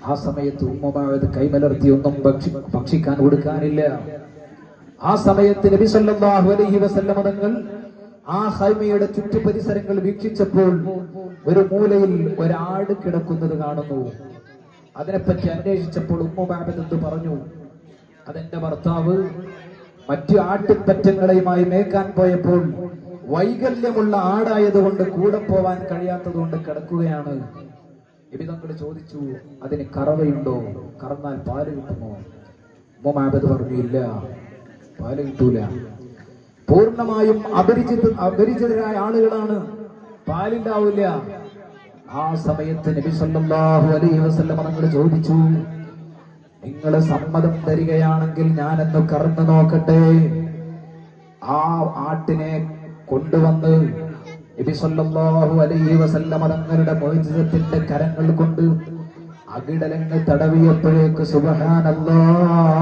ആ സമയത്ത് ഉമ്മമാവത് കൈമലർത്തി ഒന്നും ഭക്ഷിക്കാൻ കൊടുക്കാനില്ല. ആ സമയത്ത് നബി സല്ലല്ലാഹു അലൈഹി വസല്ലം തങ്ങൾ ആ ഖൈമയുടെ ചുറ്റുപരിസരങ്ങൾ വീക്ഷിച്ചപ്പോൾ ഒരു മൂലയിൽ ഒരാട് കിടക്കുന്നത് കാണുന്നു. അതിനെപ്പറ്റി അന്വേഷിച്ചപ്പോൾ ഉമ്മമാവത് എന്ത് പറഞ്ഞു? അതെന്റെ ഭർത്താവ് മറ്റു ആട്ടിൻപറ്റങ്ങളെയുമായി മേക്കാൻ പോയപ്പോൾ വൈകല്യമുള്ള ആടായതുകൊണ്ട് കൂടെ പോവാൻ കഴിയാത്തതുകൊണ്ട് കിടക്കുകയാണ്. നബിതങ്ങൾ ചോദിച്ചു, അതിന് കറവയുണ്ടോ? കറന്നാൽ പാല് കിട്ടുമോ? ഉമ്മമാബദ് പറഞ്ഞു, ഇല്ല, പാല് കിട്ടൂല. പൂർണ്ണമായും അപരിചിതരായ ആളുകളാണ്, പാലുണ്ടാവില്ല. ആ സമയത്ത് നബി സല്ലല്ലാഹു അലൈഹി വസല്ലം തങ്ങൾ ചോദിച്ചു, നിങ്ങൾ സമ്മതം തരികയാണെങ്കിൽ ഞാനെന്ന് കറന്നു നോക്കട്ടെ. ആ ആട്ടിനെ കൊണ്ടുവന്ന് നബി സല്ലല്ലാഹു അലൈഹി വസല്ലം തങ്ങളുടെ മുഅ്ജിസത്തിന്റെ കരങ്ങൾ കൊണ്ട് അകിടലങ്ങ് തടവിയപ്പോഴേക്ക് സുബ്ഹാനല്ലാഹ്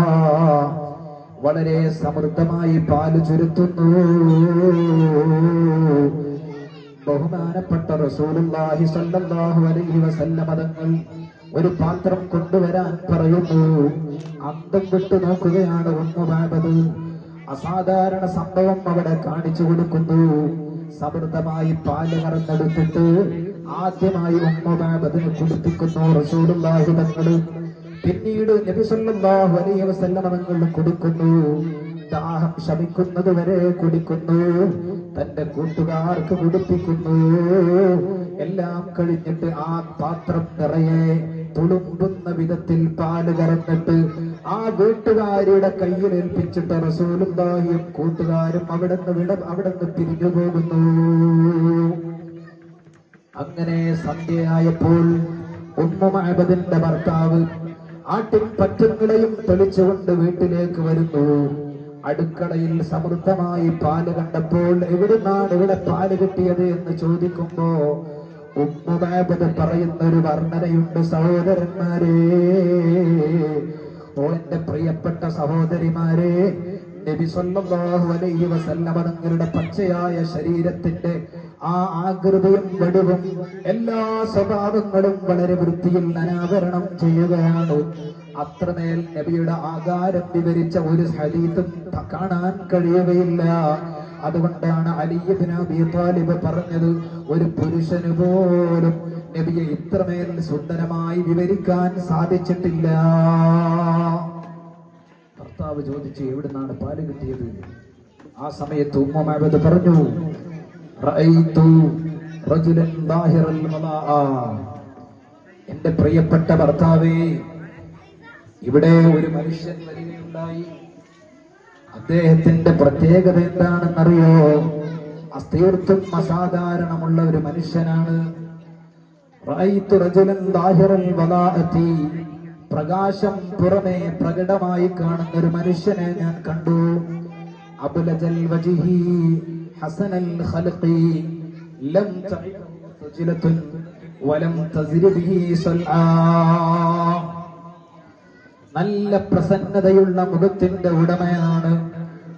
വളരെ സമൃദ്ധമായി പാല് ചുരുത്തുന്നു. ബഹുമാനപ്പെട്ട റസൂലുള്ളാഹി സ്വല്ലല്ലാഹു അലൈഹി വസല്ലം തങ്ങൾ ഒരു പാത്രം കൊണ്ടുവരാൻ പറയുന്നു. അന്തം വിട്ടു നോക്കുകയാണ് ഉമ്മുമാബദ്. അസാധാരണ സംഭവം അവിടെ കാണിച്ചു കൊടുക്കുന്നു. സമൃദ്ധമായി പാല് കറന്നെടുത്തിട്ട് ആദ്യമായി ഉമ്മുമാബദിന് കുടിപ്പിക്കുന്നു റസൂലുള്ളാഹി തങ്ങൾ. പിന്നീട് നബി സല്ലല്ലാഹു അലൈഹി വസല്ലം തങ്ങൾ കുടിക്കുന്നു. ദാഹം ശമിക്കുന്നത് വരെ കുടിക്കുന്നു. തന്റെ കൂട്ടുകാർക്ക് കുടിപ്പിക്കുന്നു. എല്ലാം കഴിഞ്ഞിട്ട് ആ പാത്രം നിറയെ തുളുമ്പുന്ന വിധത്തിൽ പാല് കറന്നിട്ട് ആ വീട്ടുകാരുടെ കയ്യിൽ ഏൽപ്പിച്ചിട്ട് റസൂലുള്ളാഹിയും കൂട്ടുകാരും അവിടുന്ന് പിരിഞ്ഞു പോകുന്നു. അങ്ങനെ സന്ധ്യയായപ്പോൾ ഉമ്മുമാബദിന്റെ ഭർത്താവ് ആട്ടിൻപറ്റങ്ങളെയും തെളിച്ചുകൊണ്ട് വീട്ടിലേക്ക് വരുന്നു. അടുക്കളയിൽ സമൃദ്ധമായി പാല് കണ്ടപ്പോൾ എവിടുന്നാണ് ഇവിടെ പാല് കിട്ടിയത് എന്ന് ചോദിക്കുമ്പോ ഉമ്മുമാബദ് പറയുന്ന ഒരു വർണ്ണനയുണ്ട്. സഹോദരന്മാരെ, ഓ എന്റെ പ്രിയപ്പെട്ട സഹോദരിമാരെ, നബി സല്ലല്ലാഹു അലൈഹി വസല്ലം തങ്ങളുടെ പച്ചയായ ശരീരത്തിന്റെ ആ ആകൃതിയും വടുവും എല്ലാ സ്വഭാവങ്ങളും വളരെ വൃത്തിയിൽ അനാവരണം ചെയ്യുകയാണ്. അത്രമേൽ നബിയുടെ ആകാരം വിവരിച്ച ഒരു ഹദീസും കാണാൻ കഴിയുകയില്ല. അതുകൊണ്ടാണ് അലി ഇബ്നു അബീ ത്വാലിബ് പറഞ്ഞത്, ഒരു പുരുഷന് പോലും നബിയെ ഇത്രമേൽ സുന്ദരമായി വിവരിക്കാൻ സാധിച്ചിട്ടില്ല. ഭർത്താവ് ചോദിച്ചു, എവിടുന്നാണ് പാല് കിട്ടിയത്? ആ സമയത്ത് ഉമ്മുമാബദ് പറഞ്ഞു, റഅയ്തു റജുലൻ ദാഹിറൽ മലാഅ. എന്റെ പ്രിയപ്പെട്ട ഭർത്താവേ, ഇവിടെ ഒരു മനുഷ്യൻ വരികയുണ്ടായി. അദ്ദേഹത്തിന്റെ പ്രത്യേകത എന്താണെന്നറിയോ? തീർത്തും അസാധാരണമുള്ള ഒരു മനുഷ്യനാണ്. റഅയ്തു റജുലൻ ദാഹിറൽ വലാഅതി. പ്രകാശം പുറമേ പ്രകടമായി കാണുന്ന ഒരു മനുഷ്യനെ ഞാൻ കണ്ടു. അബ്ലജൽ വജ്ഹി ഹസനൽ ഖൽഖി ലം തഇബു ഫജിലത്തുൻ വലം തസിർ ബിഹി സൽആ. നല്ല പ്രസന്നതയുള്ള മുഖത്തിന്റെ ഉടമയാണ്.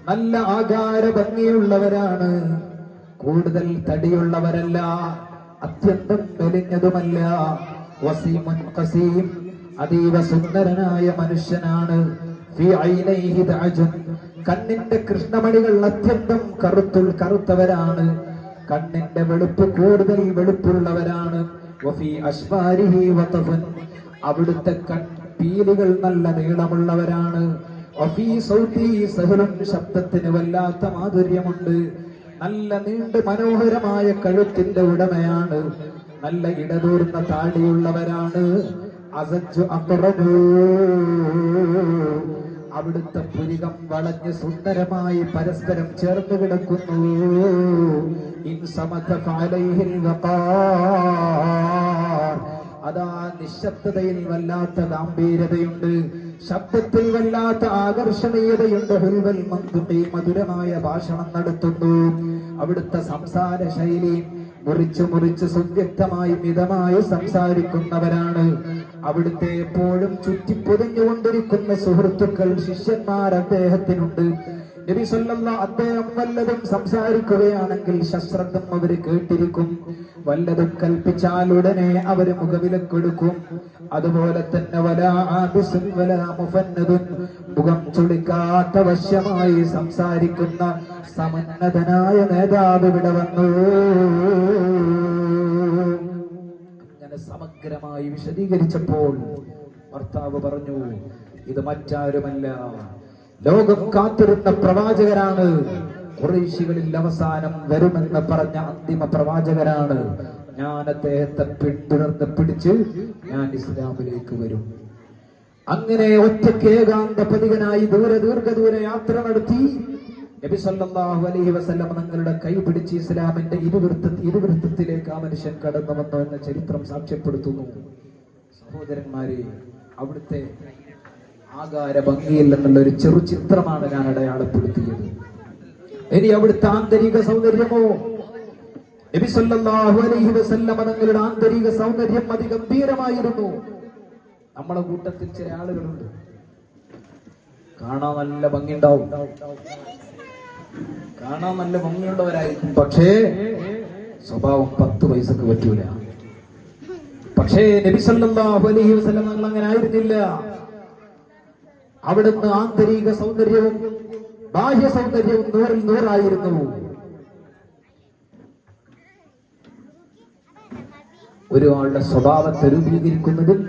നല്ല ആകാര ഭംഗിയുള്ളവരാണ്. കൂടുതൽ തടിയുള്ളവരല്ല, അത്യന്തം മെലിഞ്ഞതുമല്ല. വസീമുൻ ഖസീം, അതീവ സുന്ദരനായ മനുഷ്യനാണ്. ഫീ ഐനൈഹി ദഅജുൻ, കണ്ണിന്റെ കൃഷ്ണമണികൾ അത്യന്തം കറുത്തവരാണ്. കണ്ണിന്റെ വെളുപ്പ് കൂടുതൽ വെളുപ്പുള്ളവരാണ്. വഫീ അശ്ഫാരിഹി വതഫൻ, അവിടുത്തെ പീലികൾ നല്ല നീളമുള്ളവരാണ്. വഫീ സൗതി സഹ്ലുൻ, ശബ്ദത്തിന് വല്ലാത്ത മാധുര്യമുണ്ട്. നല്ല നീണ്ട മനോഹരമായ കഴുത്തിന്റെ ഉടമയാണ്. നല്ല ഇടതൂർന്ന താടിയുള്ളവരാണ്. അസജ്ജു അഖറബു, അവിടുത്തെ പുരികം വളഞ്ഞ് സുന്ദരമായി പരസ്പരം ചേർന്ന് കിടക്കുന്നു. ഇൻ സമത ഫഅലൈഹിൽ വഖാർ, അതാ നിശബ്ദതയിൽ വല്ലാത്ത ഗാംഭീര്യതയുണ്ട്. ശബ്ദത്തിൽ വല്ലാത്ത ആകർഷണീയതയുണ്ട്. ഹുൽവൽ മന്തുഖി, മധുരമായ ഭാഷണം നടത്തുന്നു. അവിടുത്തെ സംസാര ശൈലി മുറിച്ച് സുവ്യക്തമായി മിതമായി സംസാരിക്കുന്നവരാണ്. അവിടുത്തെ എപ്പോഴും ചുറ്റിപ്പൊതിഞ്ഞുകൊണ്ടിരിക്കുന്ന സുഹൃത്തുക്കൾ, ശിഷ്യന്മാർ അദ്ദേഹത്തിനുണ്ട്. നബി സല്ലല്ലാഹു അദ്ദേഹം വല്ലതും സംസാരിക്കുകയാണെങ്കിൽ സശ്രദ്ധം അവര് കേട്ടിരിക്കും. വല്ലതും കൽപ്പിച്ചാൽ ഉടനെ അവര് മുഖവിലക്കെടുക്കും. അതുപോലെ തന്നെ വലാ ആബിസുൻ വലാ മുഫന്നദുൻ, മുഖം ചുളിക്കാത്ത വശ്യമായി സംസാരിക്കുന്ന സമന്നതനായ നേതാവ് ഇവിടെ വന്നു. അങ്ങനെ സമഗ്രമായി വിശദീകരിച്ചപ്പോൾ ഭർത്താവ് പറഞ്ഞു, ഇത് മറ്റാരുമല്ല, ലോകം കാത്തിരുന്ന പ്രവാചകരാണ്, ഖുറൈശികളിൽ അവസാനം വരുമെന്ന് പറഞ്ഞ അന്തിമ പ്രവാചകരാണ്. ഞാൻ അദ്ദേഹത്തെ പിന്തുടർന്ന് പിടിച്ച് ഞാൻ ഇസ്ലാമിലേക്ക് വരും. അങ്ങനെ ഒറ്റയ്ക്ക് ഏകാന്ത പതികനായി ദീർഘദൂര യാത്ര നടത്തി നബി സല്ലല്ലാഹു അലൈഹി വസല്ലം തങ്ങളുടെ കൈ പിടിച്ച് ഇസ്ലാമിന്റെ ഇരുവൃത്തത്തിലേക്ക് ആ മനുഷ്യൻ കടന്നു വന്നു എന്ന ചരിത്രം സാക്ഷ്യപ്പെടുത്തുന്നു. സഹോദരന്മാരെ, അവിടുത്തെ ആകാര ഭംഗിയിൽ നിന്നുള്ള ഒരു ചെറു ചിത്രമാണ് ഞാൻ അടയാളപ്പെടുത്തിയത്. ഇനി അവിടുത്തെ ആന്തരിക സൗന്ദര്യമോ? നബി സല്ലല്ലാഹു അലൈഹി വസല്ലം തങ്ങളുടെ ആന്തരിക സൗന്ദര്യം അതിഗംഭീരമായിരുന്നു. നമ്മളെ കൂട്ടത്തിൽ ചില ആളുകളുണ്ട്, കാണാൻ നല്ല ഭംഗിയുണ്ടാവും, കാണാൻ നല്ല ഭംഗിയുള്ളവരായിരിക്കും, പക്ഷേ സ്വഭാവം 10 പൈസക്ക് പറ്റൂല. പക്ഷേ നബി സല്ലല്ലാഹു അലൈഹി വസല്ലം തങ്ങൾ അങ്ങനെ ആയിരുന്നില്ല. അവിടുന്ന് ആന്തരിക സൗന്ദര്യവും ബാഹ്യ സൗന്ദര്യവും 100-100ആയിരുന്നു. ഒരാളുടെ സ്വഭാവത്തെ രൂപീകരിക്കുന്നതിൽ,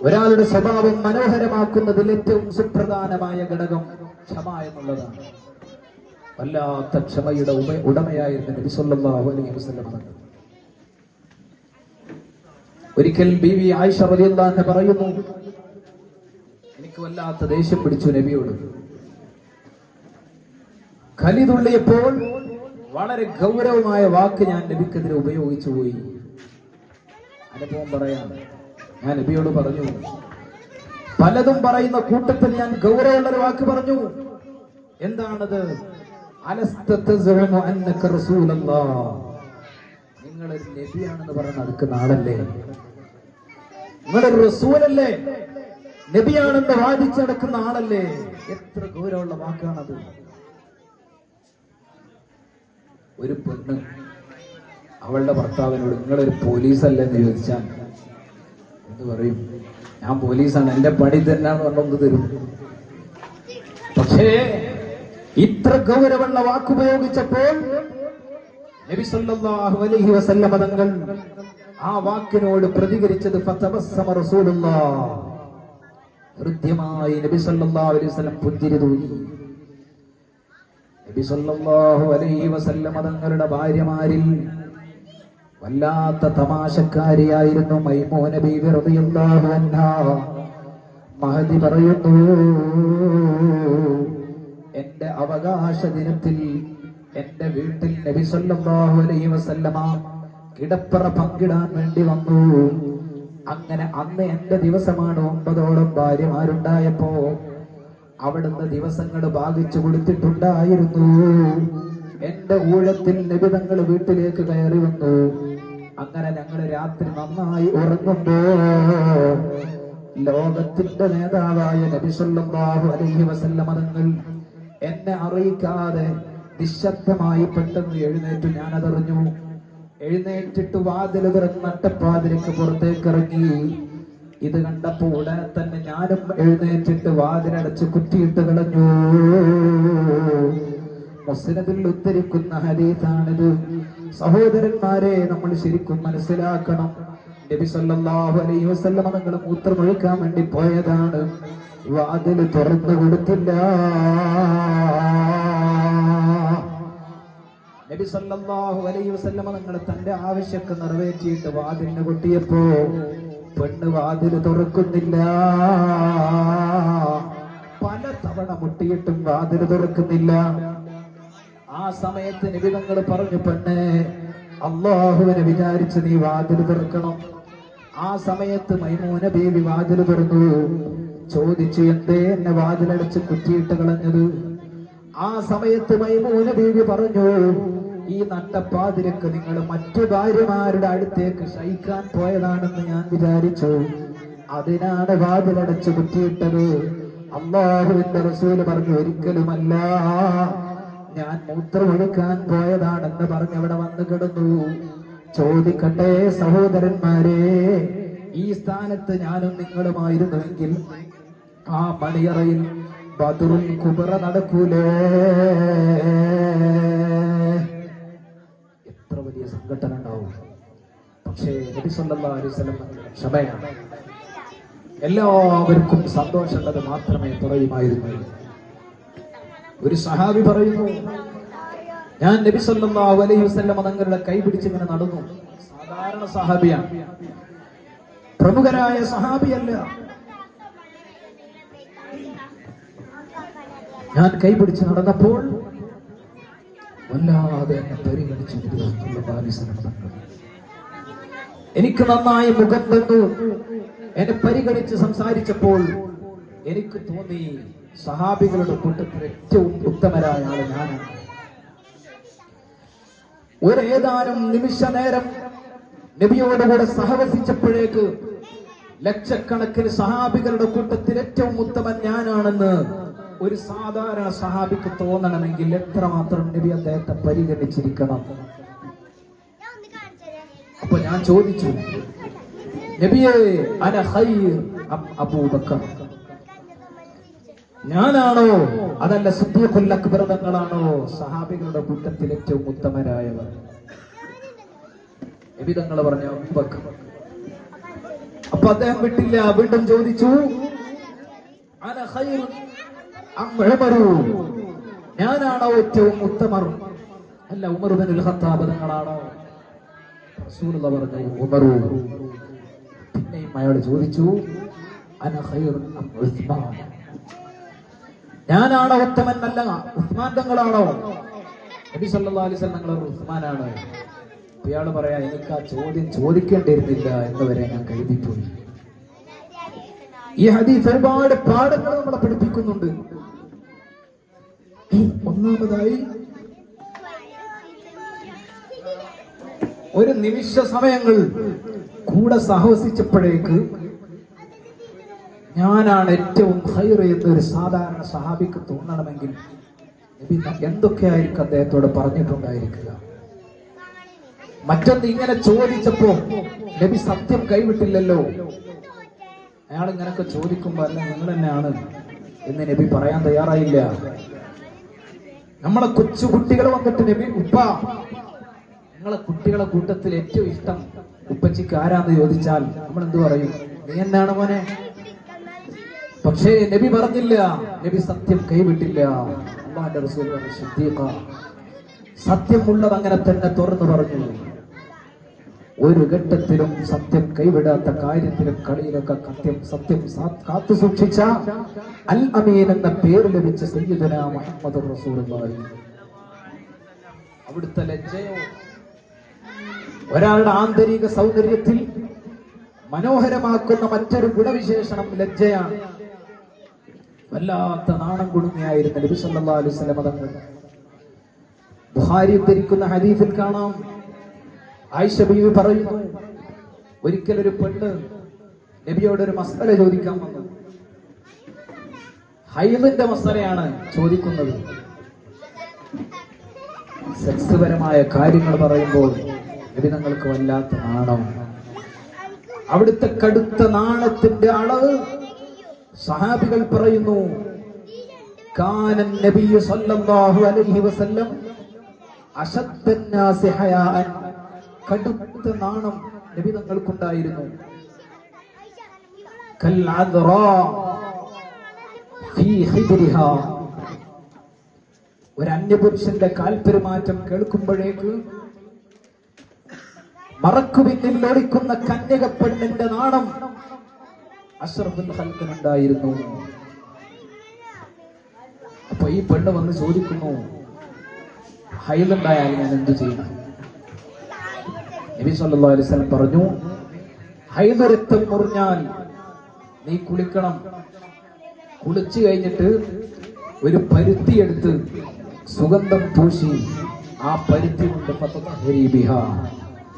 ഒരാളുടെ സ്വഭാവം മനോഹരമാക്കുന്നതിൽ ഏറ്റവും സുപ്രധാനമായ ഘടകം ക്ഷമ എന്നുള്ളതാണ്. വല്ലാത്ത ക്ഷമയുടെ ഉടമയായിരുന്നു നബി സല്ലല്ലാഹു അലൈഹി വസല്ലം. ഒരിക്കൽ ബീവി ആയിഷ റളിയല്ലാഹു അൻഹ പറയുന്നു, എനിക്ക് വല്ലാത്ത ദേഷ്യം പിടിച്ചു നബിയോട്. കലി തുള്ളിയപ്പോൾ വളരെ ഗൗരവമായ വാക്ക് ഞാൻ നബിക്കെതിരെ ഉപയോഗിച്ചു പോയി. അനുഭവം പറയാം. ഞാൻ നബിയോട് പറഞ്ഞു, പലതും പറയുന്ന കൂട്ടത്തിൽ ഞാൻ ഗൗരവമുള്ള ഒരു വാക്ക് പറഞ്ഞു. എന്താണത്? അലസ്ത തസ്ഉമു അന്നക റസൂലല്ലാഹ്, നിങ്ങളൊരു നബിയാണെന്ന് പറഞ്ഞ നടക്കുന്ന ആളല്ലേ, നിങ്ങളൊരു റസൂലല്ലേ, നബിയാണെന്ന് വാദിച്ചു നടക്കുന്ന ആളല്ലേ. എത്ര ഗൗരവമുള്ള വാക്കാണത്. ഒരു പെണ്ണ് അവളുടെ ഭർത്താവിനോട് നിങ്ങളൊരു പോലീസല്ലേ എന്ന് ചോദിച്ചാൽ എന്ത് പറയും? ഞാൻ പോലീസാണ്, എന്റെ പണി തന്നെയാന്ന് പറഞ്ഞൊന്ന് തരും. പക്ഷേ ഇത്ര ഗൗരവമുള്ള വാക്കുപയോഗിച്ചപ്പോൾ നബി സല്ലല്ലാഹു അലൈഹി വസല്ലം തങ്ങൾ ആ വാക്കിനോട് പ്രതികരിച്ചത് ഫതബസ്സമ റസൂലുള്ളാഹ്, ഹൃദ്യമായി നബി സല്ലല്ലാഹു അലൈഹി വസല്ലം പുഞ്ചിരി തൂകി. നബി സല്ലല്ലാഹു അലൈഹി വസല്ലം തങ്ങളുടെ ഭാര്യമാരിൽ വല്ലാത്ത തമാശക്കാരിയായിരുന്നു മൈമൂന ബീവി റളിയല്ലാഹു അൻഹാ. മഹദി പറയുന്നു, എന്റെ അവകാശ ദിനത്തിൽ എന്റെ വീട്ടിൽ നബി സല്ലല്ലാഹു അലൈഹി വസല്ലമ കിടപ്പറ പങ്കിടാൻ വേണ്ടി വന്നു. അങ്ങനെ അന്ന് എന്റെ ദിവസമാണ്. 9ഓളം ഭാര്യമാരുണ്ടായപ്പോ അവിടുന്ന് ദിവസങ്ങൾ ഭാഗിച്ചു കൊടുത്തിട്ടുണ്ടായിരുന്നു. എന്റെ ഊഴത്തിൽ നബി തങ്ങൾ വീട്ടിലേക്ക് കയറി വന്നു. അങ്ങനെ ഞങ്ങൾ രാത്രി നന്നായി ഉറങ്ങുമ്പോ ലോകത്തിന്റെ നേതാവായ നബി സല്ലല്ലാഹു അലൈഹി വസല്ലം തങ്ങൾ എന്നെ അറിയിക്കാതെ നിശബ്ദമായി പെട്ടെന്ന് എഴുന്നേറ്റു. ഞാനതറിഞ്ഞു. എഴുന്നേറ്റിട്ട് വാതിൽ തുറന്ന് നട്ടപ്പാതിലേക്ക് പുറത്തേക്ക് ഇറങ്ങി. ഇത് കണ്ടപ്പോ ഉടനെ തന്നെ ഞാനും എഴുന്നേറ്റിട്ട് വാതിലടച്ച് കുറ്റിയിട്ട് കളഞ്ഞു. മുസ്ലിമിൽ ഉദ്ധരിക്കുന്ന ഹദീസാണിത്. സഹോദരന്മാരെ, നമ്മൾ ശരിക്കും മനസ്സിലാക്കണം. നബി സല്ലല്ലാഹു അലൈഹി വസല്ലം തങ്ങൾ മൂത്രമൊഴിക്കാൻ വേണ്ടി പോയതാണ്. വാതിൽ തുറന്നു കൊടുത്തില്ല. നബി സല്ലല്ലാഹു അലൈഹി വസല്ലം തങ്ങൾ തന്റെ ആവശ്യമൊക്കെ നിറവേറ്റിയിട്ട് വാതിലിന് കൊട്ടിയപ്പോ പെണ്ണ് വാതിൽ തുറക്കുന്നില്ല. പല തവണ മുട്ടിയിട്ടും വാതിൽ തുറക്കുന്നില്ല. ആ സമയത്ത് നബി തങ്ങൾ പറഞ്ഞു, പെണ്ണ്, അല്ലാഹുവിനെ വിചാരിച്ച് നീ വാതിൽ തുറക്കണം. ആ സമയത്ത് മൈമൂന ബീവി വാതിൽ തുറന്നു. ചോദിച്ചു, എന്തേ എന്നെ വാതിലടച്ച് കുറ്റിയിട്ട് കളഞ്ഞത്? ആ സമയത്ത് മൈമൂന ബീവി പറഞ്ഞു, ഈ നട്ടപ്പാതിരക്ക് നിങ്ങൾ മറ്റു ഭാര്യമാരുടെ അടുത്തേക്ക് ശയിക്കാൻ പോയതാണെന്ന് ഞാൻ വിചാരിച്ചു. അതിനാണ് വാതിലടച്ച് കുറ്റിയിട്ടത്. അല്ലാഹുവിന്റെ റസൂല് പറഞ്ഞു, ഒരിക്കലുമല്ല, ഞാൻ മൂത്രമൊഴിക്കാൻ പോയതാണെന്ന് പറഞ്ഞ് അവിടെ വന്നു കിടന്നു. ചോദിക്കട്ടെ സഹോദരന്മാരെ, ഈ സ്ഥാനത്ത് ഞാനും നിങ്ങളുമായിരുന്നുവെങ്കിൽ ആ മണിയറയിൽ ബദറുൽ കുബ്ര നടക്കൂലേ? എത്ര വലിയ സംഘടന ഉണ്ടാവും. പക്ഷേ നബി സല്ലല്ലാഹു അലൈഹി വസല്ലം ക്ഷമയാണ്. എല്ലാവർക്കും സന്തോഷമുള്ളത് മാത്രമേ പറയുമായിരുന്നു. ഒരു സഹാബി പറയുന്നു, ഞാൻ നബി സല്ലല്ലാഹു അലൈഹി വസല്ലം തങ്ങളുടെ കൈ പിടിച്ചിങ്ങനെ നടന്നു. സാധാരണ സഹാബിയാണ്, പ്രമുഖരായ സഹാബിയല്ല. ഞാൻ കൈ പിടിച്ച് നടന്നപ്പോൾ വല്ലാതെ എന്നെ പരിഗണിച്ചു നബി സല്ലല്ലാഹു അലൈഹി വസല്ലം തങ്ങൾ. എനിക്ക് നന്നായി മുഖം തന്നു. എന്നെ പരിഗണിച്ച് സംസാരിച്ചപ്പോൾ എനിക്ക് തോന്നി സഹാബികളുടെ കൂട്ടത്തിൽ ഏറ്റവും ഉത്തമരായ ആള് ഞാനാണ്. ഒരേതാനും നിമിഷ നേരം നബിയോടുകൂടെ സഹവസിച്ചപ്പോഴേക്ക് ലക്ഷക്കണക്കിന് സഹാബികളുടെ കൂട്ടത്തിൽ ഏറ്റവും ഉത്തമൻ ഞാനാണെന്ന് ഒരു സാധാരണ സഹാബിക്ക് തോന്നണമെങ്കിൽ എത്രമാത്രം നബി അദ്ദേഹത്തെ പരിഗണിച്ചിരിക്കണം. അപ്പൊ ഞാൻ ചോദിച്ചു, നബിയേ, അന ഖൈർ അം അബൂബക്കർ, ഞാനാണോ അതല്ല സിദ്ദീഖുൽ അക്ബർ തങ്ങളാണോ സഹാബികളുടെ കൂട്ടത്തിൽ ഏറ്റവും ഉത്തമരായവർ? നബി തങ്ങൾ പറഞ്ഞു അബൂബക്കർ. അപ്പൊ അദ്ദേഹം വിട്ടില്ല, വീണ്ടും ചോദിച്ചു, അന ഖൈർ അം ഉമർ, ഞാനാണോ ഏറ്റവും ഉത്തമർ അല്ല ഉമർ ഇബ്നുൽ ഖത്താബ് തങ്ങളാണോ? റസൂലുള്ളാഹി പറഞ്ഞു ഉമർ. പിന്നെയും അയാൾ ചോദിച്ചു, അന ഖൈർ അം ഉസ്മാൻ, ഞാനാണോ ഉത്തമൻ അല്ല ഉസ്മാൻ തങ്ങളാണോ? നബി സല്ലല്ലാഹു അലൈഹി വസല്ലം തങ്ങൾ ഉസ്മാനാണ്. ഇയാൾ പറയാ, എനിക്ക് ആ ചോദ്യം ചോദിക്കേണ്ടിയിരുന്നില്ല എന്ന് വരെ ഞാൻ കരുതിപ്പോയി. ഈ ഹദീസ് ഒരുപാട് പാഠങ്ങൾ നമ്മളെ പഠിപ്പിക്കുന്നുണ്ട്. ഒന്നാമതായി, ഒരു നിമിഷ സമയങ്ങൾ കൂടെ സഹവസിച്ചപ്പോഴേക്ക് ഞാനാണ് ഏറ്റവും ഖൈർ എന്നൊരു സാധാരണ സഹാബിക്ക് തോന്നണമെങ്കിൽ നബി എന്തൊക്കെയായിരിക്കും അദ്ദേഹത്തോട് പറഞ്ഞിട്ടുണ്ടായിരിക്കുക? മറ്റൊന്ന്, ഇങ്ങനെ ചോദിച്ചപ്പോ നബി സത്യം കൈവിട്ടില്ലല്ലോ. അയാൾ ഇങ്ങനൊക്കെ ചോദിക്കുമ്പോ അല്ല നിങ്ങൾ തന്നെയാണ് എന്ന് നബി പറയാൻ തയ്യാറായില്ല. നമ്മളെ കൊച്ചു കുട്ടികൾ വന്നിട്ട് നബി, ഉപ്പ, നിങ്ങളെ കുട്ടികളെ കൂട്ടത്തിൽ ഏറ്റവും ഇഷ്ടം ഉപ്പച്ചിക്ക് ആരാന്ന് ചോദിച്ചാൽ നമ്മൾ എന്ത് പറയും? നീ എന്നാണ് മോനെ. പക്ഷേ നബി പറഞ്ഞില്ല, നബി സത്യം കൈവിട്ടില്ല. അല്ലാഹുവിന്റെ റസൂൽ പറഞ്ഞു, സിദ്ദീഖ, സത്യമുള്ളത് അങ്ങനെ തന്നെ തുറന്നു പറഞ്ഞു. ഒരു ഘട്ടത്തിലും സത്യം കൈവിടാത്ത കാര്യത്തിലും കളിയിലൊക്കെ സത്യം കാത്തു സൂക്ഷിച്ച അൽ അമീൻ എന്ന പേര് ലഭിച്ച സയ്യിദുനാ മുഹമ്മദ് റസൂലുള്ളാഹി. അവിടുത്തെ ലജ്ജയോ, ഒരാളുടെ ആന്തരിക സൗന്ദര്യത്തിൽ മനോഹരമാക്കുന്ന മറ്റൊരു ഗുണവിശേഷണം ലജ്ജയാണ്. വല്ലാത്ത നാണം കുടുങ്ങിയായിരുന്നു നബി സല്ലല്ലാഹു അലൈഹി വസല്ലം തങ്ങൾ. ബുഖാരി ഉദ്ധരിക്കുന്ന ഹദീസിൽ കാണാം, ആയിഷ ബീവി പറയുന്നു, ഒരിക്കലൊരു പെണ്ണ് നബിയോട് ഒരു മസല ചോദിക്കാൻ വന്നു. ഹൈദിന്റെ മസലയാണ് ചോദിക്കുന്നത്. സെക്സ് പരമായ കാര്യങ്ങൾ പറയുമ്പോൾ നബി തങ്ങൾക്ക് വല്ലാത്ത നാണം. അവിടുത്തെ കടുത്ത നാണത്തിന്റെ അളവ് സഹാബികൾ പറയുന്നു, കാനൻ നബിയ്യു സല്ലല്ലാഹു അലൈഹി വസല്ലം അശദ്ദന്നാസി ഹയാഅൻ, കടുത്ത നാണം നബി തങ്ങൾക്കുണ്ടായിരുന്നു. കൽ അദ്റാ ഫീ ഖിബ്രിഹാ, ഒരു അന്യപുരുഷന്റെ കാൽപെരുമാറ്റം കേൾക്കുമ്പോഴേക്ക് മറക്കുപിന്നിൽ ഒളിക്കുന്ന കന്യക പെണ്ണിന്റെ നാണം അഷ്റഫുൽ ഖൽഖിനുണ്ടായിരുന്നു. അപ്പൊ ഈ പെണ്ണ് വന്ന് ചോദിക്കുന്നു, ഹൈലുണ്ടായാൽ ഞാൻ എന്തു ചെയ്യണം? നബി സല്ലല്ലാഹു അലൈഹി വസല്ലം പറഞ്ഞു, ഹൈദ് രക്തം മുറിഞ്ഞാൽ നീ കുളിക്കണം. കുളിച്ചു കഴിഞ്ഞിട്ട് ഒരു പരുത്തി എടുത്ത് സുഗന്ധം പൂശി ആ പരുത്തി കൊണ്ട് ഫതഹരി ബിഹാ,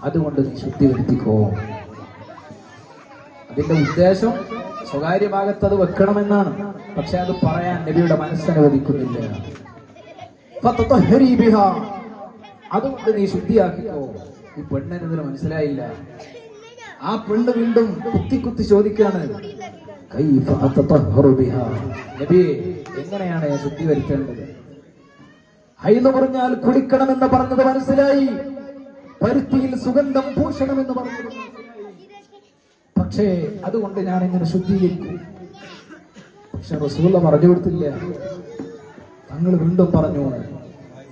അതുകൊണ്ട് നീ ശുദ്ധീകരിപ്പിക്കോ. അതിന്റെ ഉദ്ദേശം സ്വകാര്യ ഭാഗത്ത് അത് വെക്കണമെന്നാണ്. പക്ഷെ അത് പറയാൻ നബിയുടെ മനസ്സനുവദിക്കുന്നില്ല. ഫതതഹരി ബിഹാ, അതുകൊണ്ട് നീ ശുദ്ധിയാക്കിക്കോ. ഈ പെണ്ണിനതിന് മനസ്സിലായില്ല. ആ പെണ്ണ് വീണ്ടും കുത്തി കുത്തി ചോദിക്കാണ്, കൈഫ അതതഹറു ബിഹാ, നബിയെ എങ്ങനെയാണ് ഞാൻ ശുദ്ധി വരുത്തേണ്ടത്? ഹൈദ് പറഞ്ഞാൽ കുളിക്കണമെന്ന് പറഞ്ഞത് മനസ്സിലായി, പരുത്തിയിൽ സുഗന്ധം പൂശണമെന്ന് പറഞ്ഞത് മനസ്സിലായി. പക്ഷേ അതുകൊണ്ട് ഞാൻ എങ്ങനെ ശുദ്ധീകരിക്കും? പക്ഷെ റസൂല പറഞ്ഞു കൊടുത്തില്ല. തങ്ങൾ വീണ്ടും പറഞ്ഞു,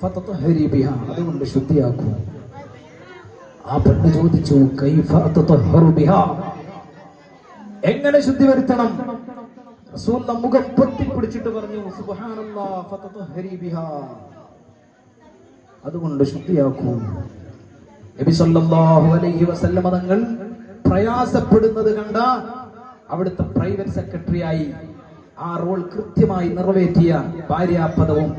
ഫതതഹരി ബിഹാ, അതുകൊണ്ട് ശുദ്ധിയാക്കൂ. ആ പെണ്ണ് ചോദിച്ചു, കൈഫ അതതഹറു ബിഹാ, എങ്ങനെ ശുദ്ധി വരുത്തണം? റസൂൽ മുഖം പൊത്തിപ്പിടിച്ചിട്ട് പറഞ്ഞു, സുബ്ഹാനല്ലാഹ് ഫതതഹരി ബിഹാ, അതുകൊണ്ട് ശുദ്ധിയാക്കൂ. നബി സല്ലല്ലാഹു അലൈഹി വസല്ലം തങ്ങൾ പ്രയാസപ്പെടുന്നത് കണ്ട അവിടുത്തെ പ്രൈവറ്റ് സെക്രട്ടറിയായി ആ റോൾ കൃത്യമായി നിറവേറ്റിയ ഭാര്യാപദവും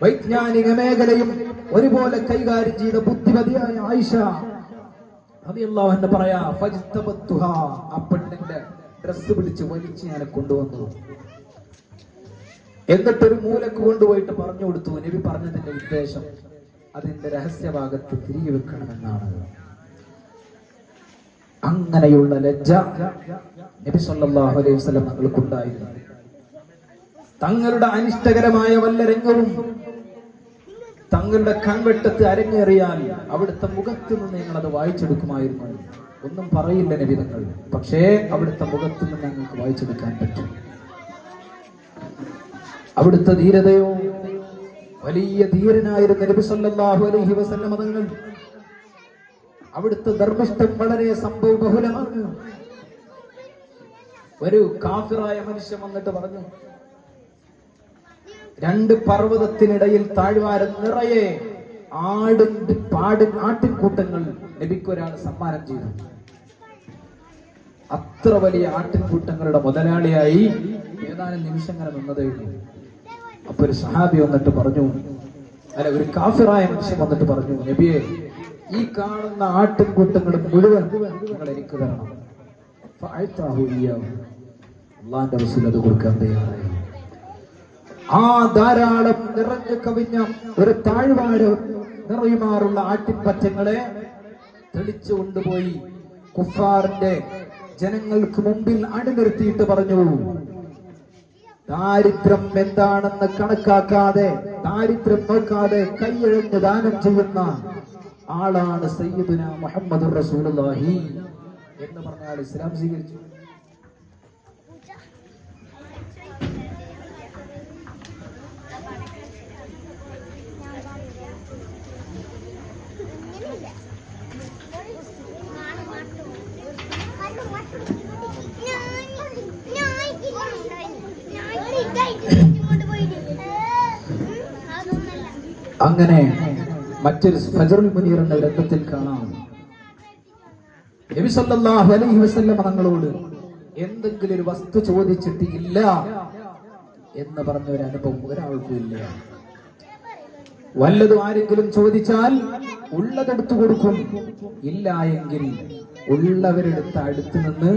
വൈജ്ഞാനിക മേഖലയും ഒരുപോലെ കൈകാര്യം ചെയ്ത ബുദ്ധിമതിയായ ആയിഷ റളിയല്ലാഹു അൻഹ പറയാ, ഫജ്തബത്തുഹാ, ആ പെണ്ണിന്റെ ഡ്രസ്സ് പിടിച്ച് വലിച്ച് ഞാൻ കൊണ്ടുവന്നു. എന്നിട്ടൊരു മൂലക്ക് കൊണ്ടുപോയിട്ട് പറഞ്ഞു കൊടുത്തു, നബി പറഞ്ഞതിന്റെ ഉദ്ദേശം അതിന്റെ രഹസ്യഭാഗത്ത് തിരികെ വെക്കണമെന്നാണ്. അങ്ങനെയുള്ള ലജ്ജ നബി സല്ലല്ലാഹു അലൈഹി വസല്ലം തങ്ങൾക്കുണ്ടായിരുന്നു. തങ്ങളുടെ അനിഷ്ടകരമായ വല്ല രംഗവും തങ്ങളുടെ കൺവെട്ടത്ത് അരങ്ങേറിയാൽ അവിടുത്തെ മുഖത്ത് നിന്ന് ഞങ്ങളത് വായിച്ചെടുക്കുമായിരുന്നു. ഒന്നും പറയില്ല നബി തങ്ങൾ, പക്ഷേ അവിടുത്തെ മുഖത്ത് നിന്ന് ഞങ്ങൾക്ക് വായിച്ചെടുക്കാൻ പറ്റും. അവിടുത്തെ ധീരതയോ, വലിയ ധീരനായിരുന്ന നബി സല്ലല്ലാഹു അലൈഹി വസല്ലം തങ്ങൾ, അവിടുത്തെ ധർമ്മിഷ്ഠം വളരെ സംഭവബഹുലമാണ്. ഒരു കാഫിറായ മനുഷ്യൻ വന്നിട്ട് പറഞ്ഞു, രണ്ട് പർവ്വതത്തിനിടയിൽ താഴ്വാരം നിറയെ ആട്ടിൻകൂട്ടങ്ങൾ നബിക്കൊരാൾ സമ്മാനം ചെയ്തു. അത്ര വലിയ ആട്ടിൻകൂട്ടങ്ങളുടെ മുതലാളിയായി ഏതാനും നിമിഷങ്ങൾ നിന്നതേ ഉള്ളൂ. അപ്പൊ ഒരു സഹാബി വന്നിട്ട് പറഞ്ഞു, ഒരു കാഫിറായ മനുഷ്യൻ വന്നിട്ട് പറഞ്ഞു, നബിയെ, ഈ കാണുന്ന ആട്ടിൻകൂട്ടങ്ങൾ മുഴുവൻ നിങ്ങൾ എനിക്ക് തരണം. അള്ളാന്റെ റസൂൽ അത് കൊടുക്കാൻ തയ്യാറായി. ആ ധാരാളം നിറഞ്ഞു കവിഞ്ഞ ഒരു താഴ്വാരം നിറയുമാറുള്ള ആട്ടിൻപറ്റങ്ങളെ തെളിച്ചു കൊണ്ടുപോയി കുഫാറിന്റെ ജനങ്ങൾക്ക് മുമ്പിൽ അണിനിർത്തിയിട്ട് പറഞ്ഞു, ദാരിദ്ര്യം എന്താണെന്ന് കണക്കാക്കാതെ, ദാരിദ്ര്യം നോക്കാതെ കൈയഴഞ്ഞ് ദാനം ചെയ്യുന്ന ആളാണ് സയ്യിദുന മുഹമ്മദുർ റസൂലുള്ളാഹി എന്ന് പറഞ്ഞാൽ ഇസ്ലാം സ്വീകരിച്ചു. അങ്ങനെ മറ്റൊരു ഫജ്റുൽ മുനീർ എന്ന ഗ്രന്ഥത്തിൽ കാണാം, നബി സല്ലല്ലാഹു അലൈഹി വസല്ലം തങ്ങളോട് എന്തെങ്കിലും ഒരു വസ്തു ചോദിച്ചിട്ട് ഇല്ല എന്ന് പറഞ്ഞ ഒരു അനുഭവം ഒരാൾക്കും ഇല്ല. വല്ലതും ആരെങ്കിലും ചോദിച്ചാൽ ഉള്ളതെടുത്തു കൊടുക്കും, ഇല്ല എങ്കിൽ ഉള്ളവരെടുത്ത് അടുത്ത് നിന്ന്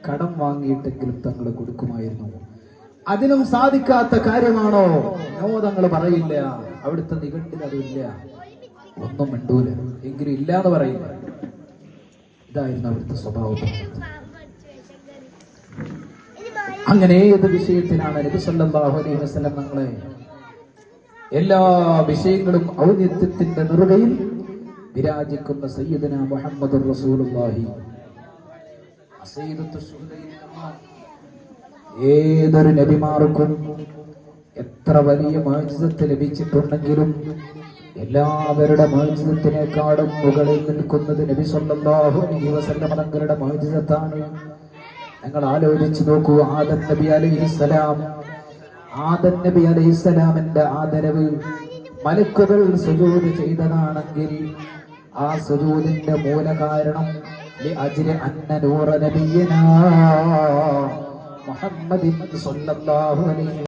കടം വാങ്ങിയിട്ടെങ്കിലും തങ്ങൾ കൊടുക്കുമായിരുന്നു. അതിനും സാധിക്കാത്ത കാര്യമാണോ തങ്ങൾ പറയില്ല. അവിടുത്തെ നിഘണ്ടിൽ അതില്ല, ഒന്നും മിണ്ടൂല, എങ്കിലും ഇല്ലാന്ന് പറയില്ല. ഇതായിരുന്നു അവിടുത്തെ സ്വഭാവം. അങ്ങനെ ഏത് വിഷയത്തിനാണ് നബി സല്ലല്ലാഹു അലൈഹി വസല്ലം തങ്ങളെ എല്ലാ വിഷയങ്ങളും ഔന്നത്യത്തിന്റെ നിറുകയിൽ വിരാജിക്കുന്ന സയ്യിദുനാ മുഹമ്മദുർ റസൂലുള്ളാഹി. ഏതൊരു നബിമാർക്കും എത്ര വലിയ മുഅ്ജിസത്ത് ലഭിച്ചിട്ടുണ്ടെങ്കിലും എല്ലാവരുടെ മുഅ്ജിസത്തിനേക്കാളും മുകളിൽ നിൽക്കുന്നത് നബി സല്ലല്ലാഹു അലൈഹി വസല്ലം തങ്ങളുടെ മുഅ്ജിസത്താണ്. നിങ്ങൾ ആലോചിച്ചു നോക്കൂ, ആദം നബി അലൈഹിസ്സലാമിന്റെ ആദരവ് മലക്കുകൾ സുജൂദ് ചെയ്തതാണെങ്കിൽ ആ സുജൂദിന്റെ മൂലകാരണം ലിഅജ്ലി അന്ന നൂറ നബിയിനാ മുഹമ്മദിൻ സ്വല്ലല്ലാഹു അലൈഹി